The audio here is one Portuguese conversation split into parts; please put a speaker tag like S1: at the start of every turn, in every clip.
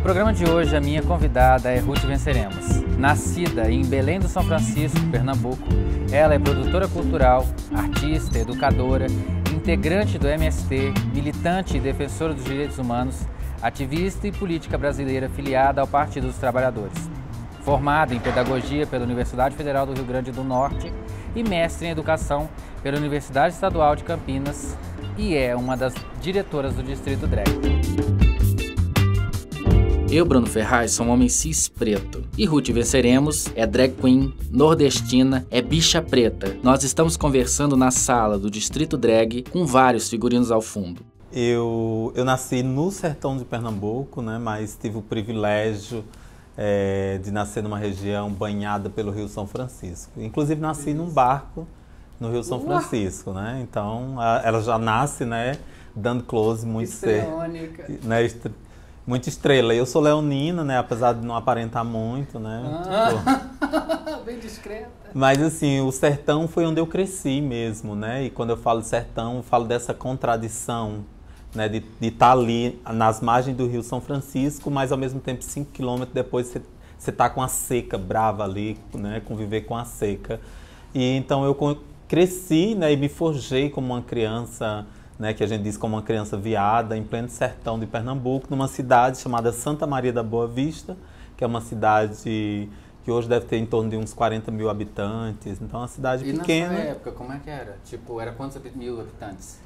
S1: programa de hoje, a minha convidada é Ruth Venceremos. Nascida em Belém do São Francisco, Pernambuco, ela é produtora cultural, artista, educadora, integrante do MST, militante e defensora dos direitos humanos, ativista e política brasileira filiada ao Partido dos Trabalhadores. Formada em Pedagogia pela Universidade Federal do Rio Grande do Norte e mestre em Educação pela Universidade Estadual de Campinas, e é uma das diretoras do Distrito Drag. Eu, Bruno Ferraz, sou um homem cis preto. E Ruth Venceremos é drag queen, nordestina, é bicha preta. Nós estamos conversando na sala do Distrito Drag com vários figurinos ao fundo.
S2: Eu nasci no sertão de Pernambuco, né, mas tive o privilégio de nascer numa região banhada pelo Rio São Francisco. Inclusive nasci num barco no Rio São Francisco, né? Então ela já nasce, né, dando close muito cedo, né, muito estrela. Eu sou leonina, né, apesar de não aparentar muito, né?
S1: Bem discreta.
S2: Mas assim, o sertão foi onde eu cresci mesmo, né? E quando eu falo sertão, eu falo dessa contradição, né, de estar ali nas margens do Rio São Francisco, mas ao mesmo tempo 5 quilômetros depois você tá com a seca brava ali, né, conviver com a seca. E então eu cresci, né, e me forjei como uma criança, né, que a gente diz como uma criança viada, em pleno sertão de Pernambuco, numa cidade chamada Santa Maria da Boa Vista, que é uma cidade que hoje deve ter em torno de uns 40 mil habitantes, então é uma cidade pequena.
S1: E na sua época, como é que era? Tipo, era quantos mil habitantes?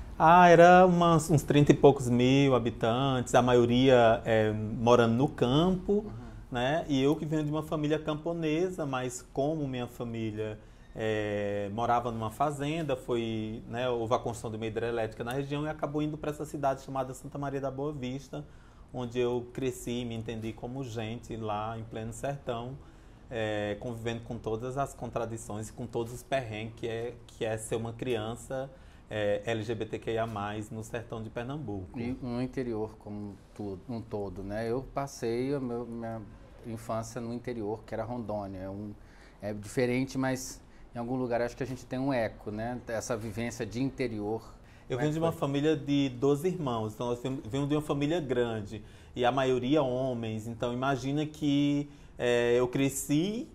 S2: Era uns 30 e poucos mil habitantes, a maioria morando no campo, né? E eu que venho de uma família camponesa, mas como minha família morava numa fazenda, né, houve a construção de uma hidrelétrica na região e acabou indo para essa cidade chamada Santa Maria da Boa Vista, onde eu cresci e me entendi como gente lá em pleno sertão, convivendo com todas as contradições e com todos os perrengues que é ser uma criança LGBTQIA+, no sertão de Pernambuco.
S1: E no interior como um todo, né? Eu passei minha infância no interior, que era Rondônia. É diferente, mas em algum lugar acho que a gente tem um eco, né? Essa vivência de interior.
S2: Eu venho de uma família de 12 irmãos, então eu venho de uma família grande, e a maioria homens, então imagina que eu cresci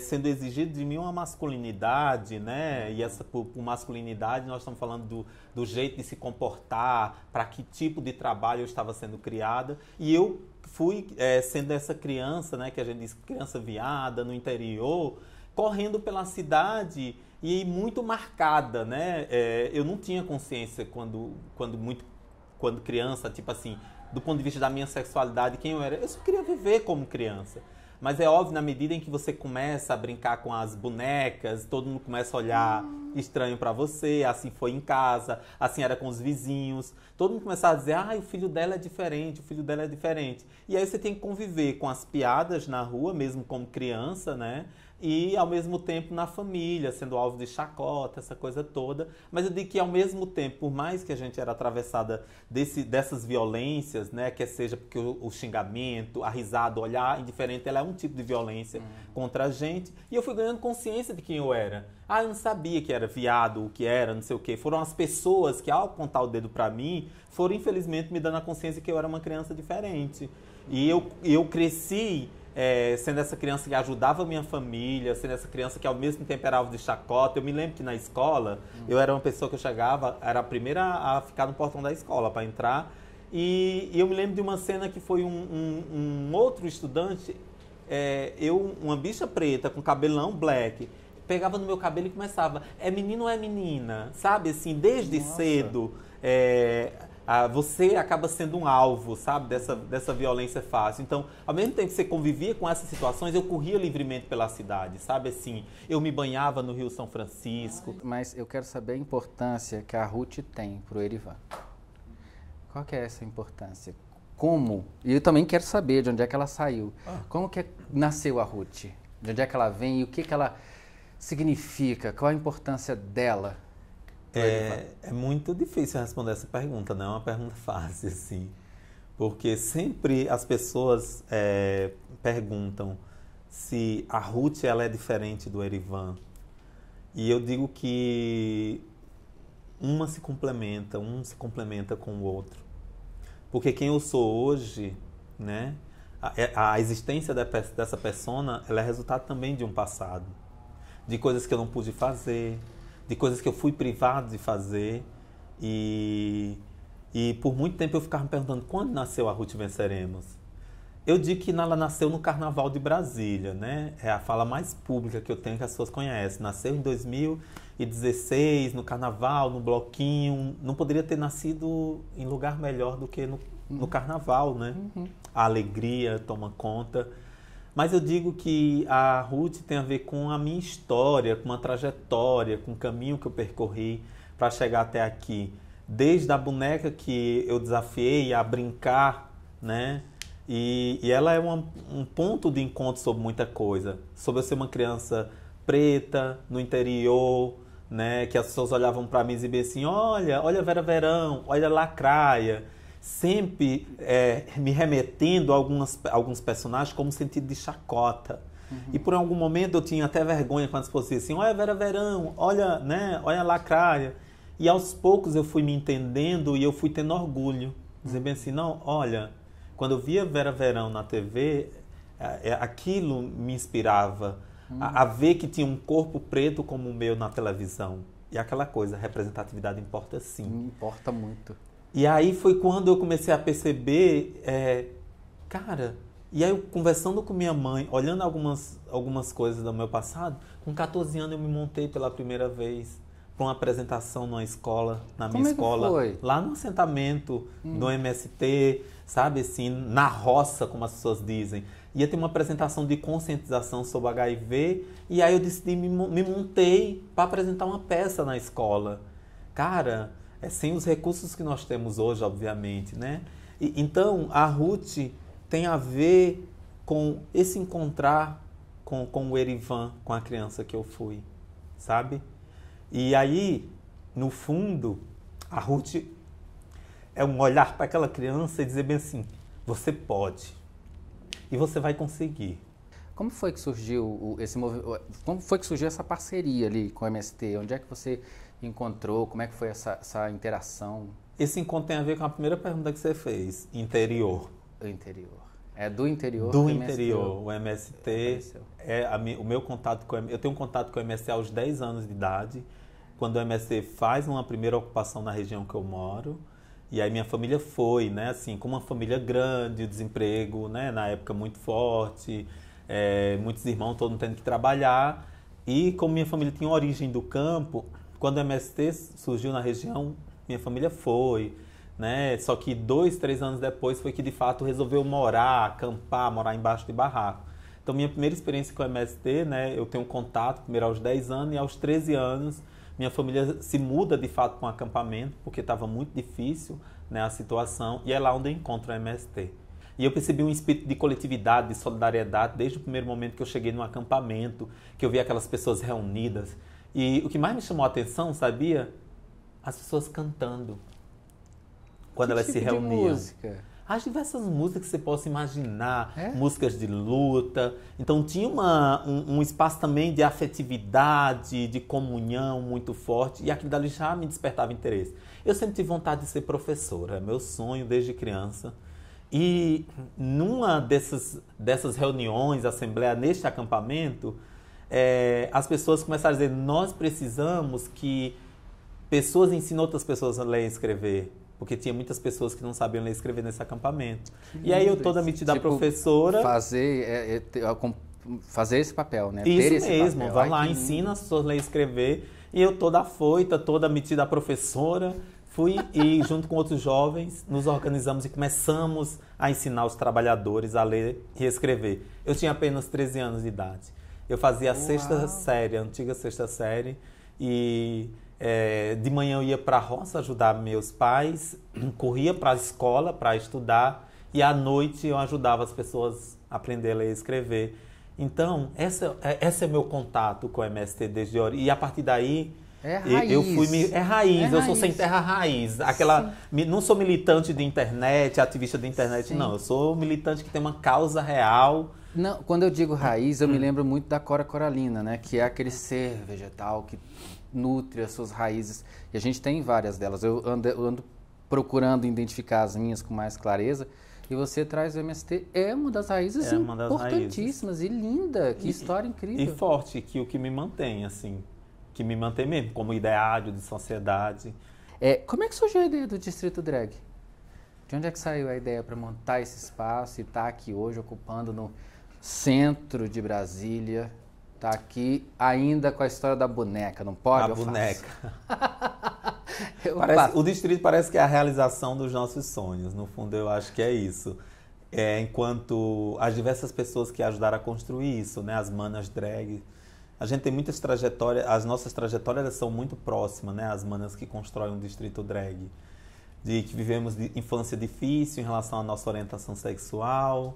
S2: sendo exigido de mim uma masculinidade, né? E essa por masculinidade nós estamos falando do jeito de se comportar, para que tipo de trabalho eu estava sendo criada. E eu fui sendo essa criança, né? Que a gente diz criança viada no interior, correndo pela cidade e muito marcada, né? Eu não tinha consciência quando criança, tipo assim, do ponto de vista da minha sexualidade, quem eu era. Eu só queria viver como criança. Mas é óbvio, na medida em que você começa a brincar com as bonecas, todo mundo começa a olhar estranho pra você, assim foi em casa, assim era com os vizinhos. Todo mundo começa a dizer, o filho dela é diferente, o filho dela é diferente. E aí você tem que conviver com as piadas na rua, mesmo como criança, né? E ao mesmo tempo na família, sendo alvo de chacota, essa coisa toda. Mas eu digo que ao mesmo tempo, por mais que a gente era atravessada dessas violências, né, que seja porque o xingamento, a risada, o olhar indiferente, ela é um tipo de violência contra a gente. E eu fui ganhando consciência de quem eu era. Eu não sabia que era viado, o que era, não sei o quê. Foram as pessoas que, ao apontar o dedo pra mim, foram infelizmente me dando a consciência que eu era uma criança diferente. E eu cresci sendo essa criança que ajudava a minha família, sendo essa criança que ao mesmo tempo era alvo de chacota. Eu me lembro que na escola, eu era uma pessoa que eu chegava, era a primeira a ficar no portão da escola para entrar, e eu me lembro de uma cena que foi um outro estudante, uma bicha preta com cabelão black, pegava no meu cabelo e começava, é menino ou é menina? Sabe, assim, desde cedo, você acaba sendo um alvo, sabe, dessa violência fácil. Então, ao mesmo tempo que você convivia com essas situações, eu corria livremente pela cidade, sabe, assim, eu me banhava no Rio São Francisco.
S1: Mas eu quero saber a importância que a Ruth tem pro Erivan. Qual que é essa importância? Como? E eu também quero saber de onde é que ela saiu. Como que nasceu a Ruth? De onde é que ela vem e o que ela significa? Qual a importância dela?
S2: É muito difícil responder essa pergunta, não é uma pergunta fácil, assim. Porque sempre as pessoas perguntam se a Ruth ela é diferente do Erivan. E eu digo que um se complementa com o outro. Porque quem eu sou hoje, né, a existência dessa persona, ela é resultado também de um passado. De coisas que eu não pude fazer, de coisas que eu fui privado de fazer. E por muito tempo eu ficava me perguntando, quando nasceu a Ruth Venceremos? Eu digo que ela nasceu no Carnaval de Brasília, né? É a fala mais pública que eu tenho que as pessoas conhecem. Nasceu em 2016, no Carnaval, no Bloquinho. Não poderia ter nascido em lugar melhor do que no Carnaval, né? A alegria toma conta. Mas eu digo que a Ruth tem a ver com a minha história, com uma trajetória, com o caminho que eu percorri para chegar até aqui. Desde a boneca que eu desafiei a brincar, né? E ela é um ponto de encontro sobre muita coisa. Sobre eu ser uma criança preta, no interior, né? Que as pessoas olhavam para mim e diziam assim, olha Vera Verão, olha Lacraia. Sempre me remetendo a alguns personagens como sentido de chacota. E por algum momento eu tinha até vergonha quando as pessoas diziam assim, olha Vera Verão, olha, né? Olha Lacraia. E aos poucos eu fui me entendendo e eu fui tendo orgulho. Dizendo bem assim, não, olha... Quando eu via Vera Verão na TV, aquilo me inspirava a ver que tinha um corpo preto como o meu na televisão. E aquela coisa, a representatividade importa sim.
S1: Importa muito.
S2: E aí foi quando eu comecei a perceber, cara, e aí eu conversando com minha mãe, olhando algumas coisas do meu passado, com 14 anos eu me montei pela primeira vez para uma apresentação numa escola, na minha escola.
S1: Foi?
S2: Lá no assentamento do MST, sabe assim, na roça, como as pessoas dizem. Ia ter uma apresentação de conscientização sobre HIV e aí eu decidi, me montei para apresentar uma peça na escola. Cara, sem os recursos que nós temos hoje, obviamente, né? Então, a Ruth tem a ver com esse encontrar com o Erivan, com a criança que eu fui, sabe? E aí, no fundo, a Ruth é um olhar para aquela criança e dizer bem assim, você pode e você vai conseguir.
S1: Como foi que surgiu esse movimento? Como foi que surgiu essa parceria ali com o MST? Onde é que você encontrou? Como é que foi essa interação?
S2: Esse encontro tem a ver com a primeira pergunta que você fez, interior.
S1: O interior. É do interior?
S2: Do interior. O MST, o meu contato com eu tenho um contato com o MST aos 10 anos de idade, quando o MST faz uma primeira ocupação na região que eu moro. E aí minha família foi, né, assim, com uma família grande, o desemprego, né, na época muito forte, muitos irmãos, todo mundo tendo que trabalhar. E como minha família tinha origem do campo, quando o MST surgiu na região, minha família foi, né? Só que 2, 3 anos depois foi que de fato resolveu morar, acampar, morar embaixo de barraco. Então minha primeira experiência com o MST, né, eu tenho contato primeiro aos 10 anos e aos 13 anos minha família se muda de fato para um acampamento, porque estava muito difícil, né, a situação, e é lá onde eu encontro o MST. E eu percebi um espírito de coletividade, de solidariedade, desde o primeiro momento que eu cheguei no acampamento, que eu vi aquelas pessoas reunidas. E o que mais me chamou a atenção, sabia? As pessoas cantando. Quando elas se reuniam.
S1: Que música?
S2: As diversas músicas que você possa imaginar, músicas de luta. Então tinha um espaço também de afetividade, de comunhão muito forte, e aquilo dali já me despertava interesse. Eu sempre tive vontade de ser professora, é meu sonho desde criança. E numa dessas reuniões, assembleia, neste acampamento, as pessoas começaram a dizer, nós precisamos que pessoas ensinem outras pessoas a ler e escrever. Porque tinha muitas pessoas que não sabiam ler e escrever nesse acampamento. E aí eu toda metida professora...
S1: Fazer esse papel, né?
S2: Isso
S1: ter esse
S2: mesmo,
S1: papel.
S2: vai lá, ensina as pessoas a ler e escrever. E eu toda afoita, toda metida professora, fui e junto com outros jovens nos organizamos e começamos a ensinar os trabalhadores a ler e escrever. Eu tinha apenas 13 anos de idade. Eu fazia a sexta série, a antiga sexta série, e... de manhã eu ia para a roça ajudar meus pais, corria para a escola para estudar e à noite eu ajudava as pessoas a aprender a ler e escrever. Então, esse é meu contato com o MST desde hora. E a partir daí, eu fui... eu sou sem terra raiz. Não sou militante de internet, ativista de internet, sim. Não. Eu sou militante que tem uma causa real.
S1: Não, quando eu digo raiz, eu me lembro muito da cora coralina, né? Que é aquele ser vegetal que nutre as suas raízes. E a gente tem várias delas. Eu ando procurando identificar as minhas com mais clareza. E você traz o MST, é uma das raízes importantíssimas e linda. Que história incrível.
S2: E forte, que o que me mantém, assim, que me mantém mesmo, como ideário de sociedade.
S1: Como é que surgiu a ideia do Distrito Drag? De onde é que saiu a ideia para montar esse espaço e estar aqui hoje ocupando no centro de Brasília? Tá aqui ainda com a história da boneca, não pode?
S2: A boneca. O distrito parece que é a realização dos nossos sonhos. No fundo, eu acho que é isso. Enquanto as diversas pessoas que ajudaram a construir isso, né? As manas drag. A gente tem muitas trajetórias, as nossas trajetórias são muito próximas, né? As manas que constroem um distrito drag. De que vivemos de infância difícil em relação à nossa orientação sexual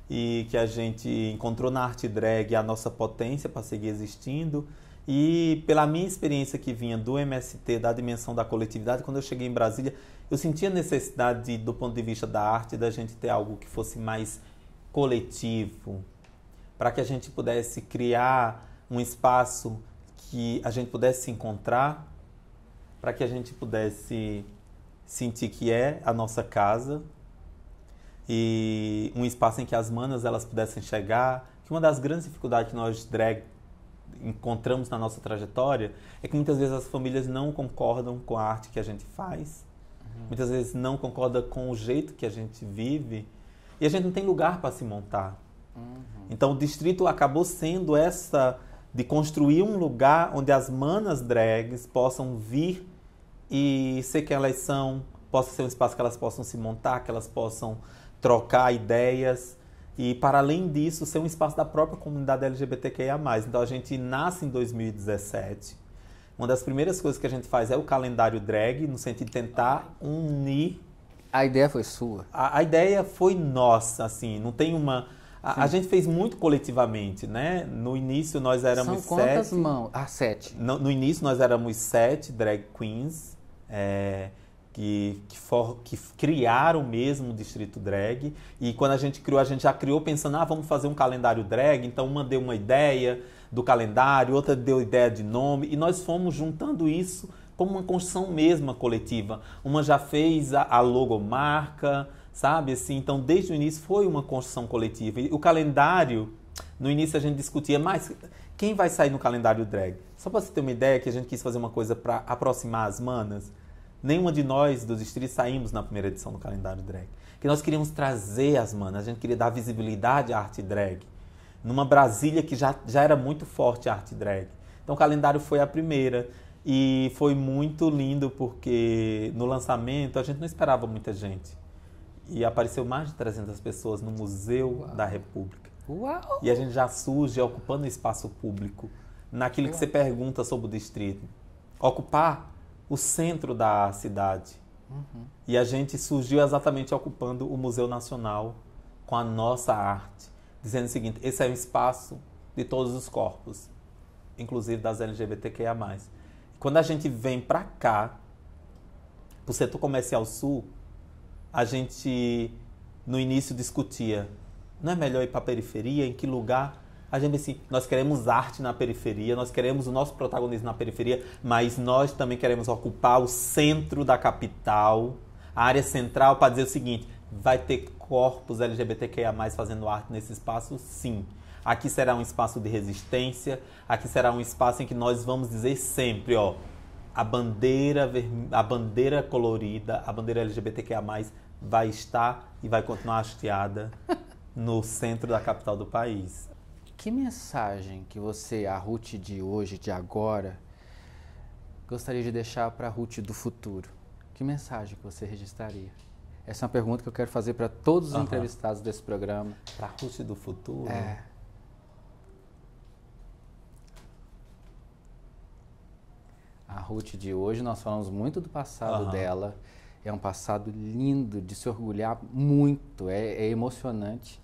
S2: e que a gente encontrou na arte drag a nossa potência para seguir existindo. E pela minha experiência que vinha do MST, da dimensão da coletividade, quando eu cheguei em Brasília, eu sentia necessidade, do ponto de vista da arte, da gente ter algo que fosse mais coletivo, para que a gente pudesse criar um espaço que a gente pudesse se encontrar, para que a gente pudesse sentir que é a nossa casa e um espaço em que as manas elas pudessem chegar. Que uma das grandes dificuldades que nós drag encontramos na nossa trajetória é que muitas vezes as famílias não concordam com a arte que a gente faz, muitas vezes não concordam com o jeito que a gente vive e a gente não tem lugar para se montar. Então o distrito acabou sendo essa de construir um lugar onde as manas drags possam vir e ser quem elas são, possa ser um espaço que elas possam se montar, que elas possam trocar ideias e, para além disso, ser um espaço da própria comunidade LGBTQIA+. Então, a gente nasce em 2017. Uma das primeiras coisas que a gente faz é o calendário drag, no sentido de tentar unir...
S1: A ideia foi sua?
S2: A ideia foi nossa, assim, não tem uma... A gente fez muito coletivamente, né? No início, nós éramos 7.
S1: São quantas mãos? 7.
S2: No início, nós éramos 7 drag queens, que criaram mesmo o Distrito Drag. E quando a gente criou, a gente já criou pensando, vamos fazer um calendário drag. Então uma deu uma ideia do calendário, outra deu ideia de nome. E nós fomos juntando isso como uma construção mesma coletiva. Uma já fez a logomarca, sabe? Assim, então desde o início foi uma construção coletiva. E o calendário, no início a gente discutia, mas quem vai sair no calendário drag? Só para você ter uma ideia que a gente quis fazer uma coisa para aproximar as manas. Nenhuma de nós do distrito saímos na primeira edição do calendário drag. Que nós queríamos trazer as manas, a gente queria dar visibilidade à arte drag. Numa Brasília que já era muito forte a arte drag. Então o calendário foi a primeira. E foi muito lindo porque no lançamento a gente não esperava muita gente. E apareceu mais de 300 pessoas no Museu da República.
S1: Uau!
S2: E a gente já surge ocupando espaço público. Naquilo que você pergunta sobre o distrito. Ocupar o centro da cidade. E a gente surgiu exatamente ocupando o Museu Nacional com a nossa arte, dizendo o seguinte, esse é um espaço de todos os corpos, inclusive das LGBTQIA+. Quando a gente vem para cá, pro setor comercial sul, a gente no início discutia, não é melhor ir para a periferia? Em que lugar? A gente assim, nós queremos arte na periferia, nós queremos o nosso protagonismo na periferia, mas nós também queremos ocupar o centro da capital, a área central, para dizer o seguinte, vai ter corpos LGBTQIA+, fazendo arte nesse espaço? Sim. Aqui será um espaço de resistência, aqui será um espaço em que nós vamos dizer sempre, a bandeira colorida, a bandeira LGBTQIA+, vai estar e vai continuar hasteada no centro da capital do país.
S1: Que mensagem que você, a Ruth de hoje, de agora, gostaria de deixar para a Ruth do futuro? Que mensagem que você registraria? Essa é uma pergunta que eu quero fazer para todos os entrevistados desse programa.
S2: Para a Ruth do futuro?
S1: A Ruth de hoje, nós falamos muito do passado dela. É um passado lindo, de se orgulhar muito, é emocionante.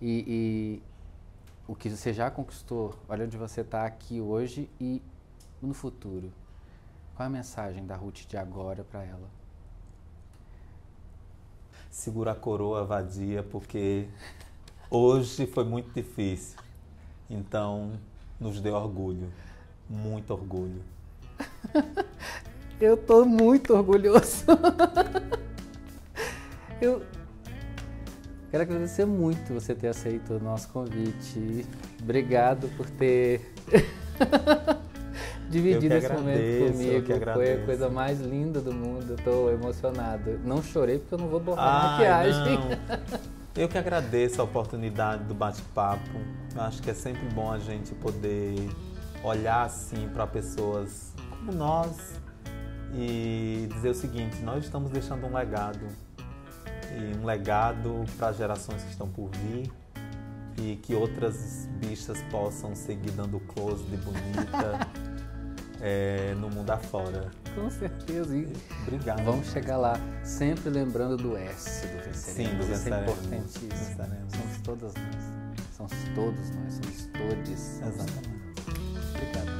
S1: E o que você já conquistou, olha onde você está aqui hoje e no futuro. Qual é a mensagem da Ruth de agora para ela?
S2: Segura a coroa, vadia, porque hoje foi muito difícil. Então, nos deu orgulho, muito orgulho.
S1: Eu tô muito orgulhoso. Quero agradecer muito você ter aceito o nosso convite. Obrigado por ter dividido esse momento comigo. Foi a coisa mais linda do mundo. Estou emocionado. Não chorei porque eu não vou borrar maquiagem.
S2: Não. Eu que agradeço a oportunidade do bate-papo. Acho que é sempre bom a gente poder olhar assim para pessoas como nós e dizer o seguinte: nós estamos deixando um legado. E um legado para as gerações que estão por vir e que outras bichas possam seguir dando close de bonita no mundo afora.
S1: Com certeza.
S2: Obrigado.
S1: Vamos chegar lá, sempre lembrando do S do Venceremos.
S2: Sim, do Venceremos.
S1: Isso é importantíssimo. Somos todas nós. Somos todos nós, somos todes.
S2: Exatamente.
S1: Obrigado.